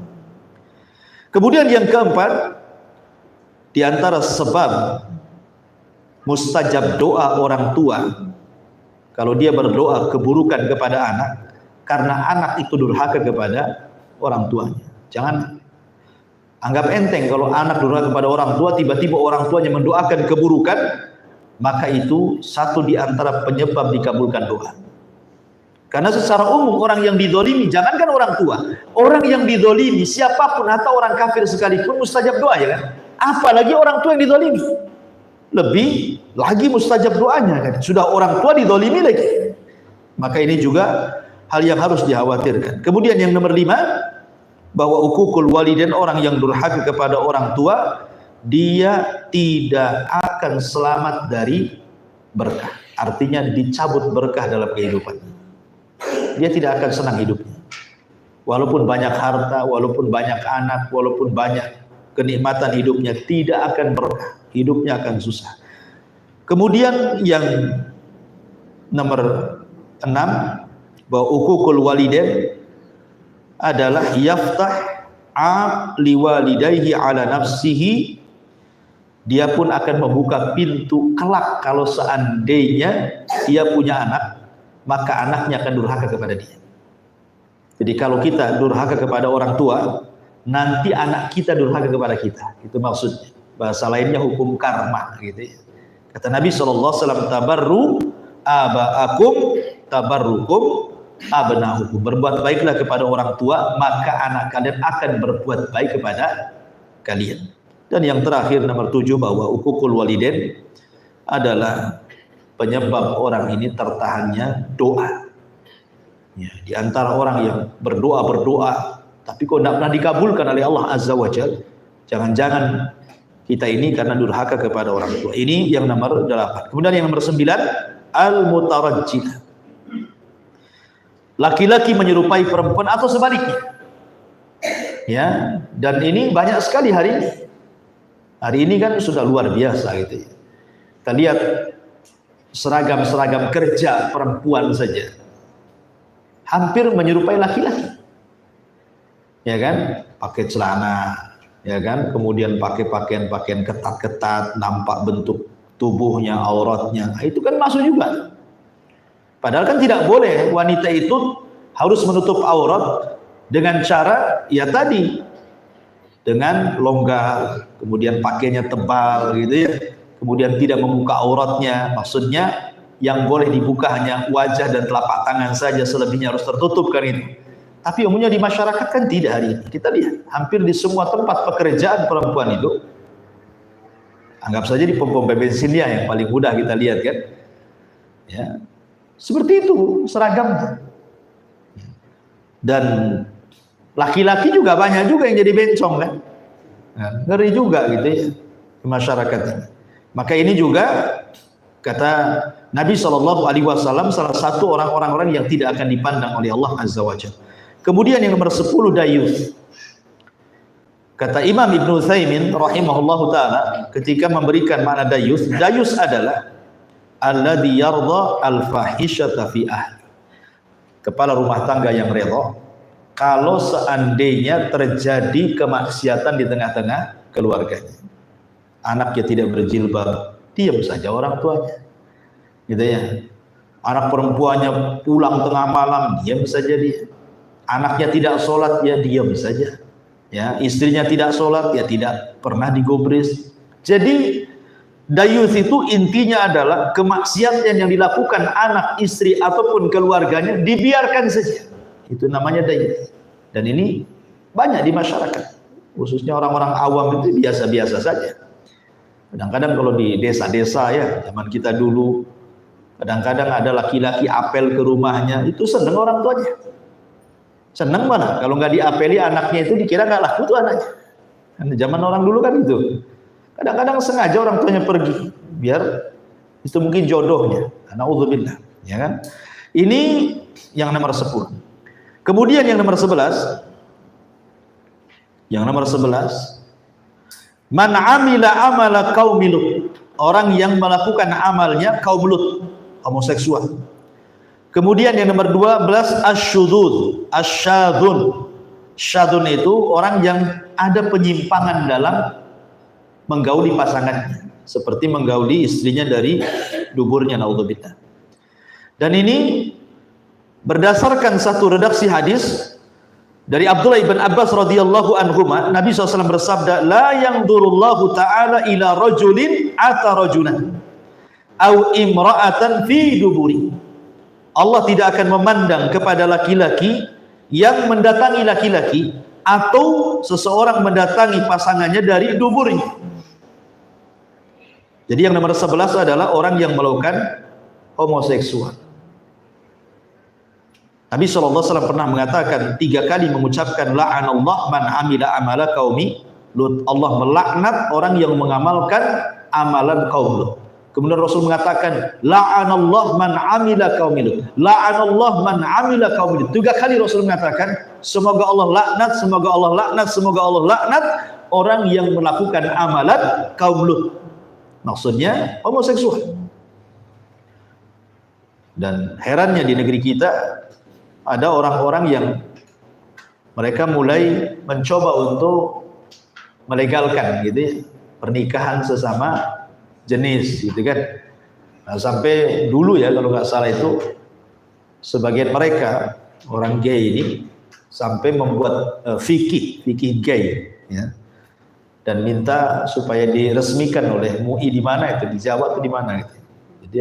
Kemudian yang keempat, di antara sebab mustajab doa orang tua, kalau dia berdoa keburukan kepada anak, karena anak itu durhaka kepada orang tuanya. Jangan anggap enteng kalau anak durhaka kepada orang tua, tiba-tiba orang tuanya mendoakan keburukan, maka itu satu di antara penyebab dikabulkan doa. Karena secara umum orang yang didolimi, jangankan orang tua, orang yang didolimi, siapapun atau orang kafir sekalipun mustajab doa, ya kan? Apalagi orang tua yang didolimi, lebih lagi mustajab doanya kan. Sudah orang tua didolimi lagi, maka ini juga hal yang harus dikhawatirkan. Kemudian yang nomor 5, bahwa uququl walidain, orang yang durhaka kepada orang tua, dia tidak akan selamat dari berkah. Artinya dicabut berkah dalam kehidupan. Dia tidak akan senang hidupnya. Walaupun banyak harta, walaupun banyak anak, walaupun banyak kenikmatan hidupnya, tidak akan berkah. Hidupnya akan susah. Kemudian yang nomor 6, bahwa uququl walidain adalah yaftah liwalidayhi ala nafsihi, dia pun akan membuka pintu kelak kalau seandainya dia punya anak, maka anaknya akan durhaka kepada dia. Jadi kalau kita durhaka kepada orang tua, nanti anak kita durhaka kepada kita. Itu maksudnya. Bahasa lainnya hukum karma gitu ya. Kata Nabi SAW, tabarru aba'akum tabarrukum abna'ukum. Berbuat baiklah kepada orang tua, maka anak kalian akan berbuat baik kepada kalian. Dan yang terakhir nomor 7, bahwa uququl walidain adalah penyebab orang ini tertahannya doa. Ya, di antara orang yang berdoa tapi kok tidak pernah dikabulkan oleh Allah Azza wa Jalla, jangan-jangan kita ini karena durhaka kepada orang tua. Ini yang nomor 8. Kemudian yang nomor 9, al-mutarajjil. Laki-laki menyerupai perempuan atau sebaliknya. Ya, dan ini banyak sekali hari ini. Hari ini kan sudah luar biasa gitu ya. Kita lihat seragam-seragam kerja perempuan saja hampir menyerupai laki-laki. Ya kan? Pakai celana, ya kan, kemudian pakai pakaian ketat-ketat, nampak bentuk tubuhnya, auratnya, itu kan masuk juga. Padahal kan tidak boleh wanita itu harus menutup aurat dengan cara ya tadi, dengan longgar, kemudian pakainya tebal gitu ya, kemudian tidak membuka auratnya. Maksudnya yang boleh dibuka hanya wajah dan telapak tangan saja, selebihnya harus tertutup kan itu. Tapi umumnya di masyarakat kan tidak hari ini. Kita lihat hampir di semua tempat pekerjaan perempuan itu, anggap saja di pom bensinnya yang paling mudah kita lihat kan, ya seperti itu seragamnya. Dan laki-laki juga banyak juga yang jadi bencong kan, ngeri juga gitu ya di masyarakat ini. Maka ini juga kata Nabi SAW, salah satu orang-orang yang tidak akan dipandang oleh Allah Azza wa Jalla. Kemudian yang nomor 10, dayus. Kata Imam Ibnu Utsaimin rahimahullahu taala ketika memberikan makna dayus, dayus adalah alladzi yardha al-fahishata fi ahli. kepala rumah tangga yang rela kalau seandainya terjadi kemaksiatan di tengah-tengah keluarganya. Anaknya tidak berjilbab, diam saja orang tuanya, gitu ya. Anak perempuannya pulang tengah malam, diam saja dia. Anaknya tidak sholat, ya diam saja. Ya, istrinya tidak sholat, ya tidak pernah digubris. Jadi dayuth itu intinya adalah kemaksiatan yang dilakukan anak, istri ataupun keluarganya dibiarkan saja. Itu namanya dayuth. Dan ini banyak di masyarakat, khususnya orang-orang awam itu biasa-biasa saja. Kadang-kadang kalau di desa-desa ya, zaman kita dulu, kadang-kadang ada laki-laki apel ke rumahnya, itu seneng orang tuanya. Seneng mana? Kalau nggak diapeli anaknya itu dikira nggak laku tuh anaknya. Kan zaman orang dulu kan gitu. Kadang-kadang sengaja orang tuanya pergi, biar itu mungkin jodohnya. Na'udzubillah, ya kan? Ini yang nomor 10. Kemudian yang nomor 11, man amila amala qaumi Lut, orang yang melakukan amalnya kaum Lut, homoseksual. Kemudian yang nomor 12, asyudzud, asyadzun. Syadzun itu orang yang ada penyimpangan dalam menggauli pasangannya, seperti menggauli istrinya dari duburnya, naudzubillah. Dan ini berdasarkan satu redaksi hadis dari Abdullah ibn Abbas radhiyallahu anhuma, Nabi SAW bersabda, la yanzurullahu ta'ala ila rajulin ata rajulan au imra'atan fi duburi. Allah tidak akan memandang kepada laki-laki yang mendatangi laki-laki atau seseorang mendatangi pasangannya dari duburnya. Jadi yang nomor 11 adalah orang yang melakukan homoseksual. Nabi SAW pernah mengatakan 3 kali mengucapkan la'anallah man amila amala qaumi Lut. Allah melaknat orang yang mengamalkan amalan kaum Lut. Kemudian Rasul mengatakan la'anallah man amila qaumi Lut. La'anallah man amila qaumi Lut. 3 kali Rasul mengatakan semoga Allah laknat, semoga Allah laknat, semoga Allah laknat orang yang melakukan amalan kaum Lut. Maksudnya homoseksual. Dan herannya di negeri kita ada orang-orang yang mereka mulai mencoba untuk melegalkan gitu ya, pernikahan sesama jenis gitu kan. Nah, sampai dulu ya kalau nggak salah itu sebagian mereka orang gay ini sampai membuat fikih gay ya, dan minta supaya diresmikan oleh MUI di mana itu, di Jawa atau di mana gitu. Jadi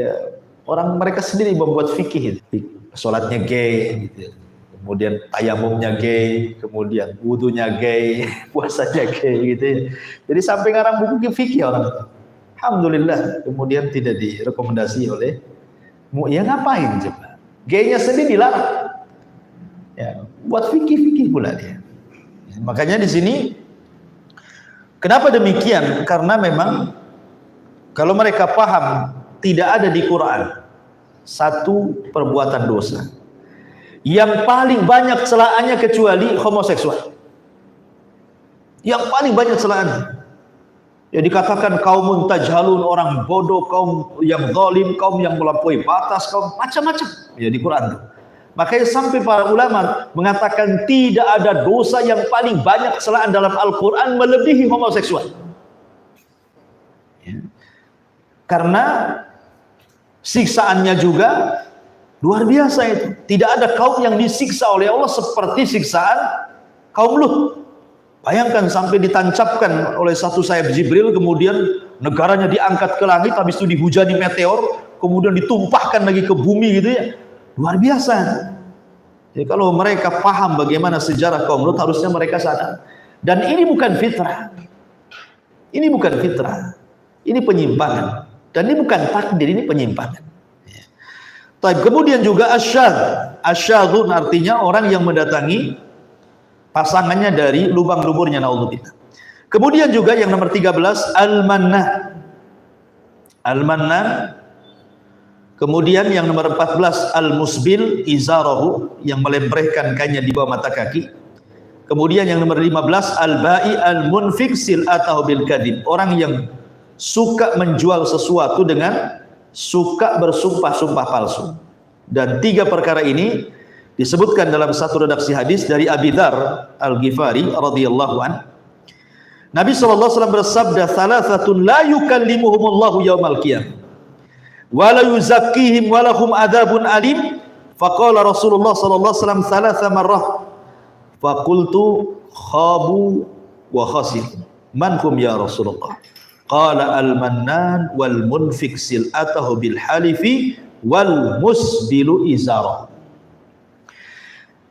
orang mereka sendiri membuat fikih itu. Sholatnya gay gitu. Kemudian tayamumnya gay, kemudian wudunya gay, puasanya gay gitu ya. Jadi sampai ngarang buku fikih orang itu. Alhamdulillah kemudian tidak direkomendasi oleh MUI. Ya ngapain coba? Gaynya sendiri dilarang. Ya, buat fikih pula dia. Ya, makanya di sini kenapa demikian? Karena memang kalau mereka paham tidak ada di Quran satu perbuatan dosa yang paling banyak celaannya kecuali homoseksual. Yang paling banyak celaannya. Ya dikatakan kaumun tajhalun, orang bodoh, kaum yang zalim, kaum yang melampaui batas, kaum macam-macam. Ya di Quran itu. Makanya sampai para ulama mengatakan tidak ada dosa yang paling banyak celaan dalam Al-Quran melebihi homoseksual. Ya. Karena siksaannya juga luar biasa itu. Tidak ada kaum yang disiksa oleh Allah seperti siksaan kaum Lut. Bayangkan sampai ditancapkan oleh satu sayap Jibril, kemudian negaranya diangkat ke langit, habis itu dihujani meteor, kemudian ditumpahkan lagi ke bumi gitu ya. Luar biasa. Jadi kalau mereka paham bagaimana sejarah kaum Lut, harusnya mereka sadar. Dan ini bukan fitrah. Ini bukan fitrah. Ini penyimpangan. Dan ini bukan takdir, ini penyimpangan. Kemudian juga asyadzun artinya orang yang mendatangi pasangannya dari lubang duburnya, naudzubillah. Kemudian juga yang nomor 13 al-mannan. Kemudian yang nomor 14 al-musbil izarahu, yang melemparkan kainnya di bawah mata kaki. Kemudian yang nomor 15 al-ba'i al-munfiq sil'atahu bil kadhib, orang yang suka menjual sesuatu dengan suka bersumpah-sumpah palsu. Dan 3 perkara ini Disebutkan dalam satu redaksi hadis dari Abi Dzar Al-Ghifari radhiyallahu an, Nabi SAW bersabda, "Thalathatun la yukallimuhumullahu yaumal qiyamah wa la yuzakkihim wa lahum adzabun alim." Faqala Rasulullah sallallahu alaihi wasallam thalatha marrah. Faqultu khabu wa khasir. Man hum ya Rasulullah? Qala al-mannan wal munfik sil'atahu bil halifi wal musbilu izarah.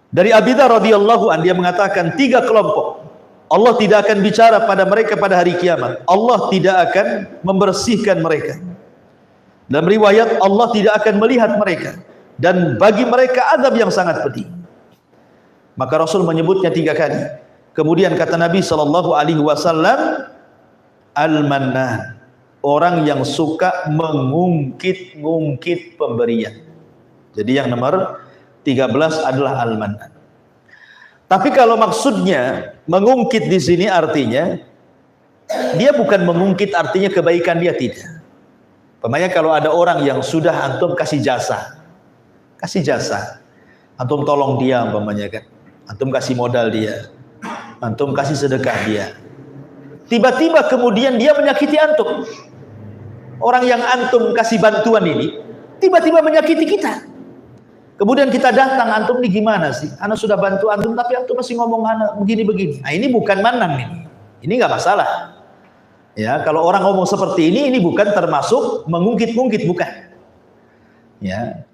Dari Abi Dzar radhiyallahu an, dia mengatakan 3 kelompok Allah tidak akan bicara pada mereka pada hari kiamat. Allah tidak akan membersihkan mereka. Dalam riwayat Allah tidak akan melihat mereka, dan bagi mereka azab yang sangat pedih. Maka Rasul menyebutnya 3 kali. Kemudian kata Nabi SAW, al-mannan, orang yang suka mengungkit-ungkit pemberian. Jadi yang nomor 13 adalah al-mannan. Tapi kalau maksudnya mengungkit di sini artinya dia bukan mengungkit artinya kebaikan dia, tidak. Pemanya kalau ada orang yang sudah antum kasih jasa, antum tolong dia, umpamanya kan, antum kasih modal dia, antum kasih sedekah dia, tiba-tiba kemudian dia menyakiti antum. Orang yang antum kasih bantuan ini tiba-tiba menyakiti kita. Kemudian kita datang, antum ini gimana sih? Anak sudah bantu antum tapi antum masih ngomong anak begini-begini. Nah, ini bukan manan ini. Ini nggak masalah. Ya, kalau orang ngomong seperti ini bukan termasuk mengungkit-ungkit, bukan. Ya.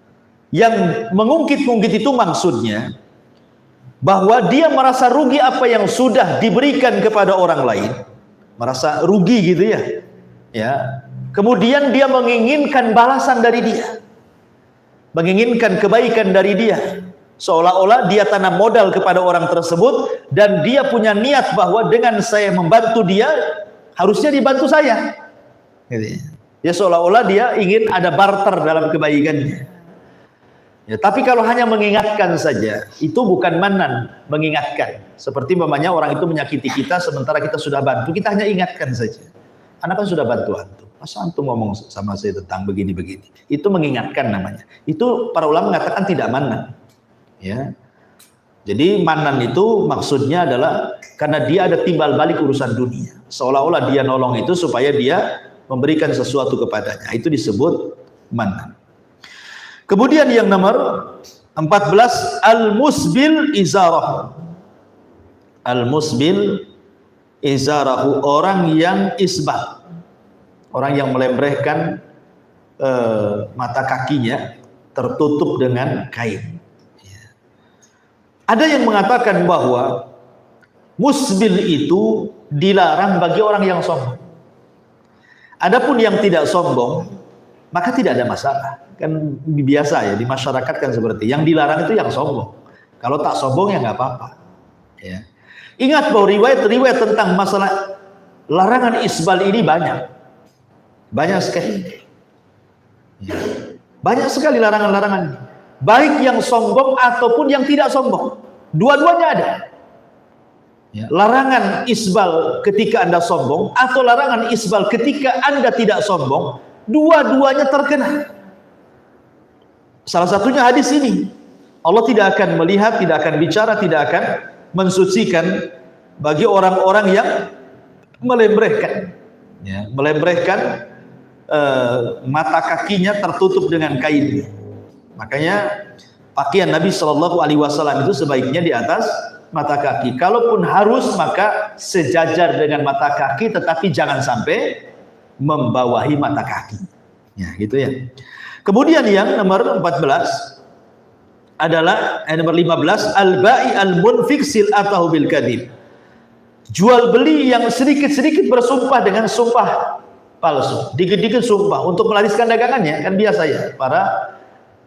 Yang mengungkit-ungkit itu maksudnya bahwa dia merasa rugi apa yang sudah diberikan kepada orang lain. Merasa rugi gitu ya. Ya. Kemudian dia menginginkan balasan dari dia. Menginginkan kebaikan dari dia, seolah-olah dia tanam modal kepada orang tersebut dan dia punya niat bahwa dengan saya membantu dia harusnya dibantu saya. Ya, seolah-olah dia ingin ada barter dalam kebaikannya. Ya, tapi kalau hanya mengingatkan saja, itu bukan manan, mengingatkan. Seperti mamanya orang itu menyakiti kita sementara kita sudah bantu, kita hanya ingatkan saja. Anak kan sudah bantu antum. Masa antum ngomong sama saya tentang begini-begini? Itu mengingatkan namanya. Itu para ulama mengatakan tidak manan. Ya. Jadi manan itu maksudnya adalah karena dia ada timbal balik urusan dunia. Seolah-olah dia nolong itu supaya dia memberikan sesuatu kepadanya. Itu disebut manan. Kemudian yang nomor 14, al-musbil izarahu. Al-musbil izarahu, orang yang isbal. Orang yang melembrehkan mata kakinya tertutup dengan kain. Ada yang mengatakan bahwa musbil itu dilarang bagi orang yang sombong. Adapun yang tidak sombong, maka tidak ada masalah. Kan biasa ya di masyarakat kan seperti yang dilarang itu yang sombong. Kalau tak sombong ya nggak apa-apa. Ya. Ingat bahwa riwayat-riwayat tentang masalah larangan isbal ini banyak sekali. Ya. Banyak sekali larangan-larangan. Baik yang sombong ataupun yang tidak sombong. Dua-duanya ada. Ya. Larangan isbal ketika Anda sombong atau larangan isbal ketika Anda tidak sombong. Dua-duanya terkena. Salah satunya hadis ini. Allah tidak akan melihat, tidak akan bicara, tidak akan mensucikan bagi orang-orang yang melembrehkan. Ya, melembrehkan mata kakinya tertutup dengan kain. Makanya pakaian Nabi Shallallahu Alaihi Wasallam itu sebaiknya di atas mata kaki. Kalaupun harus maka sejajar dengan mata kaki, tetapi jangan sampai membawahi mata kaki. Ya, gitu ya. Kemudian yang nomor 14 adalah nomor 15, al-ba'i al-munfik sil'atahu bil kadhib. Jual beli yang sedikit-sedikit bersumpah dengan sumpah palsu, dikit-dikit sumpah untuk melariskan dagangannya. Kan biasa ya, para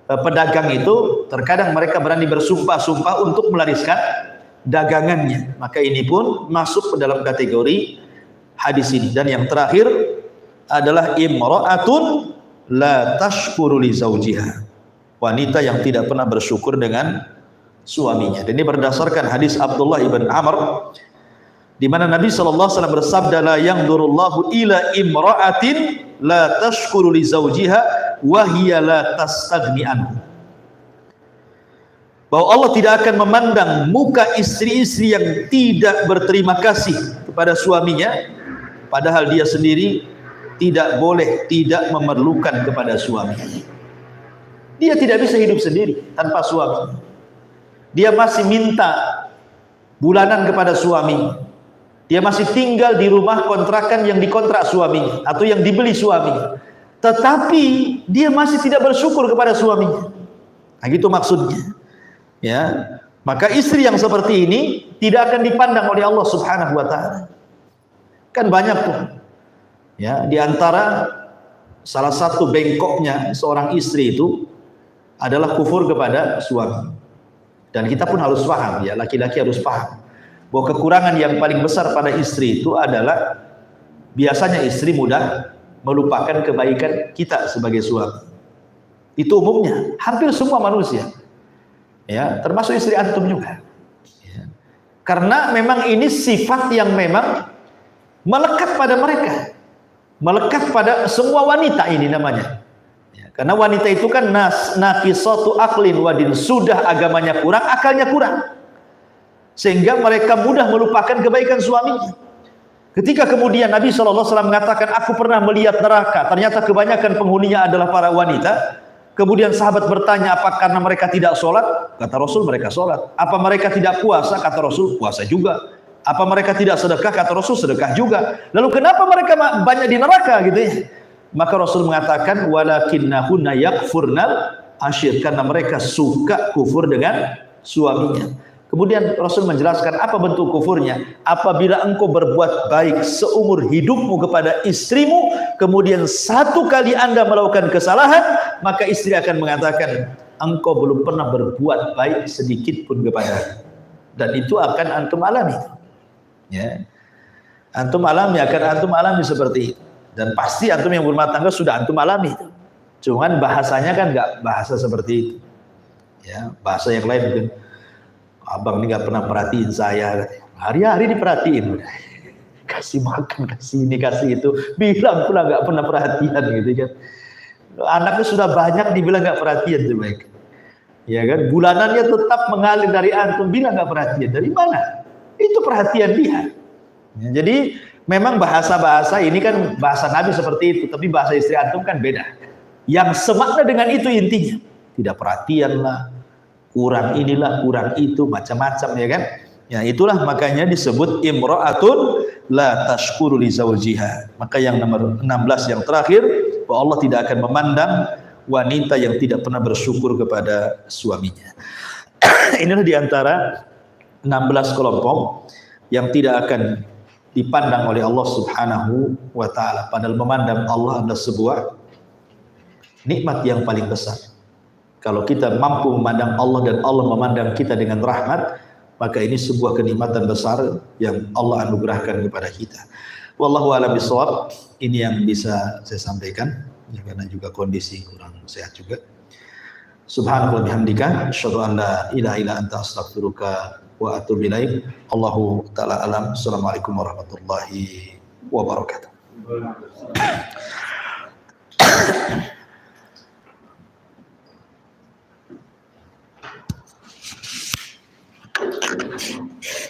pedagang itu terkadang mereka berani bersumpah-sumpah untuk melariskan dagangannya. Maka ini pun masuk ke dalam kategori hadis ini. Dan yang terakhir adalah imra'atun la tashkuru li zawjiha, wanita yang tidak pernah bersyukur dengan suaminya. Dan ini berdasarkan hadis Abdullah ibn Amr, di mana Nabi SAW bersabda, la yanzurullahu ila imra'atin la tashkuru li zawjiha wa hiya la tastaghni anhu. bahwa Allah tidak akan memandang muka istri-istri yang tidak berterima kasih kepada suaminya, padahal dia sendiri tidak boleh tidak memerlukan kepada suami. Dia tidak bisa hidup sendiri tanpa suami. Dia masih minta bulanan kepada suami. Dia masih tinggal di rumah kontrakan yang dikontrak suami atau yang dibeli suami. Tetapi dia masih tidak bersyukur kepada suaminya. Nah, gitu maksudnya. Ya, maka istri yang seperti ini tidak akan dipandang oleh Allah Subhanahu wa taala. Kan banyak tuh. Ya, di antara salah satu bengkoknya seorang istri itu adalah kufur kepada suami. Dan kita pun harus paham, ya, laki-laki harus paham bahwa kekurangan yang paling besar pada istri itu adalah biasanya istri mudah melupakan kebaikan kita sebagai suami. Itu umumnya, hampir semua manusia. Ya, termasuk istri antum juga. Ya. Karena memang ini sifat yang memang melekat pada mereka. Melekat pada semua wanita ini namanya. Ya, karena wanita itu kan naqisatu aqlin wadin, sudah agamanya kurang, akalnya kurang. Sehingga mereka mudah melupakan kebaikan suaminya. Ketika kemudian Nabi SAW mengatakan, aku pernah melihat neraka, ternyata kebanyakan penghuninya adalah para wanita. Kemudian sahabat bertanya, apa karena mereka tidak sholat? Kata Rasul, mereka sholat. Apa mereka tidak puasa? Kata Rasul, puasa juga. Apa mereka tidak sedekah? Kata Rasul, sedekah juga. Lalu kenapa mereka banyak di neraka gitu ya? Maka Rasul mengatakan, walakinnahunna yakfurnal ashir, karena mereka suka kufur dengan suaminya. Kemudian Rasul menjelaskan apa bentuk kufurnya. Apabila engkau berbuat baik seumur hidupmu kepada istrimu, kemudian satu kali anda melakukan kesalahan, maka istri akan mengatakan, engkau belum pernah berbuat baik sedikit pun kepada. Dan itu akan antum alami. Ya. Antum alami, akan antum alami seperti itu. Dan pasti antum yang berumah tangga sudah antum alami. Cuman bahasanya kan nggak bahasa seperti itu. Ya, bahasa yang lain mungkin, abang ini nggak pernah perhatiin saya, hari-hari diperhatiin, kasih makan, kasih ini, kasih itu, bilang pula nggak pernah perhatian gitu kan. Anaknya sudah banyak dibilang nggak perhatian tuh baik, ya kan. Bulanannya tetap mengalir dari antum, bilang nggak perhatian, dari mana? Itu perhatian dia. Ya, jadi memang bahasa-bahasa ini kan bahasa Nabi seperti itu, tapi bahasa istri antum kan beda. Yang semakna dengan itu intinya, tidak perhatian lah, kurang inilah, kurang itu, macam-macam ya kan. Ya itulah makanya disebut imra'atun la tashkuru li zawjiha. Maka yang nomor 16 yang terakhir, bahwa Allah tidak akan memandang wanita yang tidak pernah bersyukur kepada suaminya. Inilah diantara 16 kelompok yang tidak akan dipandang oleh Allah Subhanahu wa taala. Padahal memandang Allah adalah sebuah nikmat yang paling besar. Kalau kita mampu memandang Allah dan Allah memandang kita dengan rahmat, maka ini sebuah kenikmatan besar yang Allah anugerahkan kepada kita. Wallahu a'lam bishawab. Ini yang bisa saya sampaikan, ya, karena juga kondisi kurang sehat juga. Subhanallah bihamdika, asyhadu an la ilaha illa anta, astaghfiruka wa atubu ilaik. Allahu ta'ala alam. Assalamualaikum warahmatullahi wabarakatuh. Thank you.